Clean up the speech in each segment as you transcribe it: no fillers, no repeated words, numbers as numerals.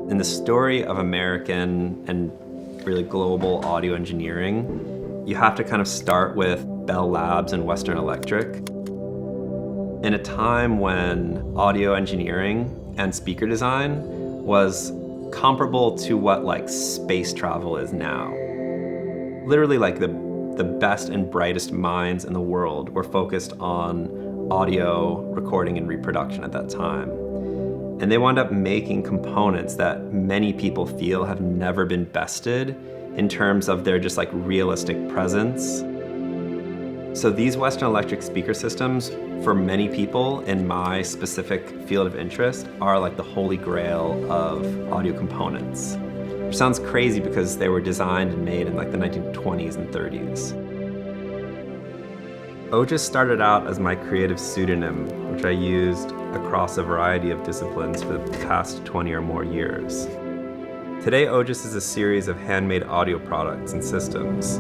In the story of American and really global audio engineering, you have to kind of start with Bell Labs and Western Electric. In a time when audio engineering and speaker design was comparable to what like space travel is now. Literally like the best and brightest minds in the world were focused on audio recording and reproduction at that time. And they wound up making components that many people feel have never been bested in terms of their just like realistic presence. So these Western Electric speaker systems, for many people in my specific field of interest, are like the holy grail of audio components. Which sounds crazy because they were designed and made in like the 1920s and 30s. OJAS started out as my creative pseudonym, which I used across a variety of disciplines for the past 20 or more years. Today, OJAS is a series of handmade audio products and systems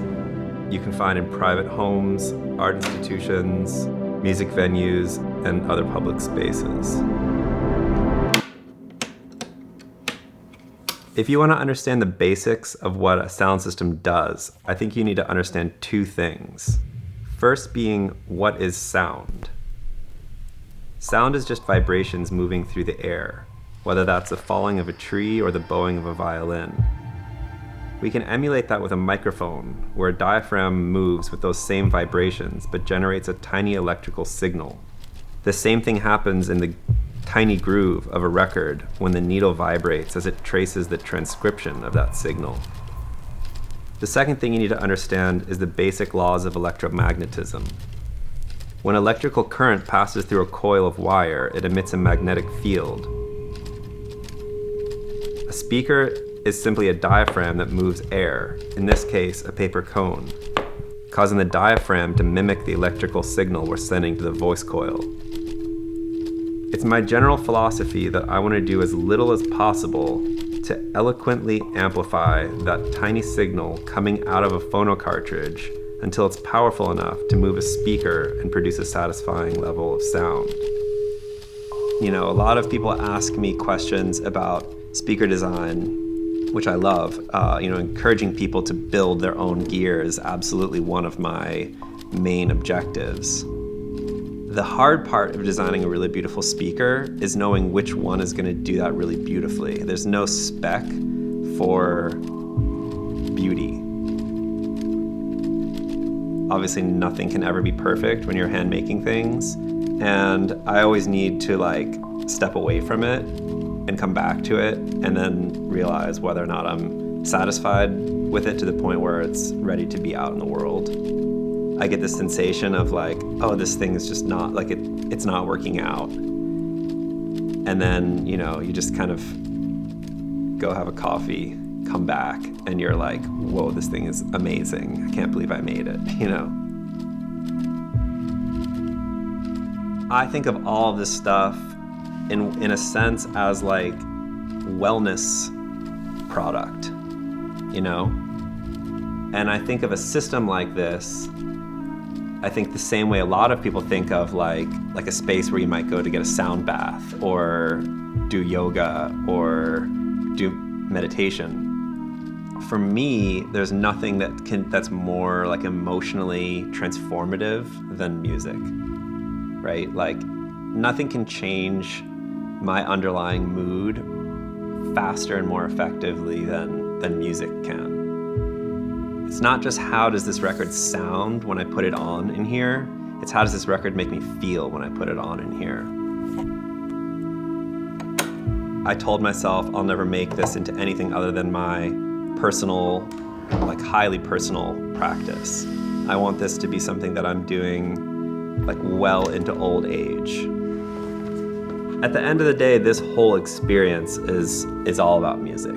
you can find in private homes, art institutions, music venues, and other public spaces. If you want to understand the basics of what a sound system does, I think you need to understand two things. First being, what is sound? Sound is just vibrations moving through the air, whether that's the falling of a tree or the bowing of a violin. We can emulate that with a microphone, where a diaphragm moves with those same vibrations, but generates a tiny electrical signal. The same thing happens in the tiny groove of a record when the needle vibrates as it traces the transcription of that signal. The second thing you need to understand is the basic laws of electromagnetism. When electrical current passes through a coil of wire, it emits a magnetic field. A speaker is simply a diaphragm that moves air, in this case, a paper cone, causing the diaphragm to mimic the electrical signal we're sending to the voice coil. It's my general philosophy that I want to do as little as possible to eloquently amplify that tiny signal coming out of a phono cartridge until it's powerful enough to move a speaker and produce a satisfying level of sound. You know, a lot of people ask me questions about speaker design, which I love. Encouraging people to build their own gear is absolutely one of my main objectives. The hard part of designing a really beautiful speaker is knowing which one is going to do that really beautifully. There's no spec for beauty. Obviously, nothing can ever be perfect when you're hand making things, and I always need to like step away from it and come back to it and then realize whether or not I'm satisfied with it to the point where it's ready to be out in the world. I get this sensation of like, oh, this thing is just not, like it's not working out. And then, you just kind of go have a coffee, come back, and you're like, whoa, this thing is amazing. I can't believe I made it, I think of all of this stuff in a sense as like wellness product, And I think of a system like this, I think the same way a lot of people think of like a space where you might go to get a sound bath or do yoga or do meditation. For me, there's nothing that's more like emotionally transformative than music, right? Like nothing can change my underlying mood faster and more effectively than music can. It's not just how does this record sound when I put it on in here, it's how does this record make me feel when I put it on in here. I told myself I'll never make this into anything other than my personal, like highly personal practice. I want this to be something that I'm doing like well into old age. At the end of the day, this whole experience is all about music.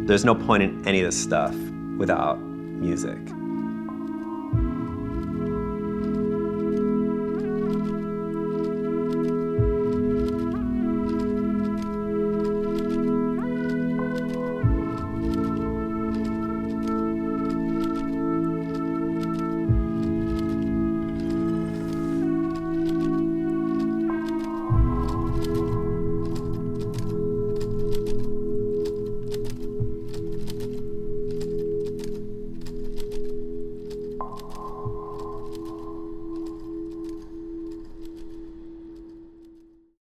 There's no point in any of this stuff without music.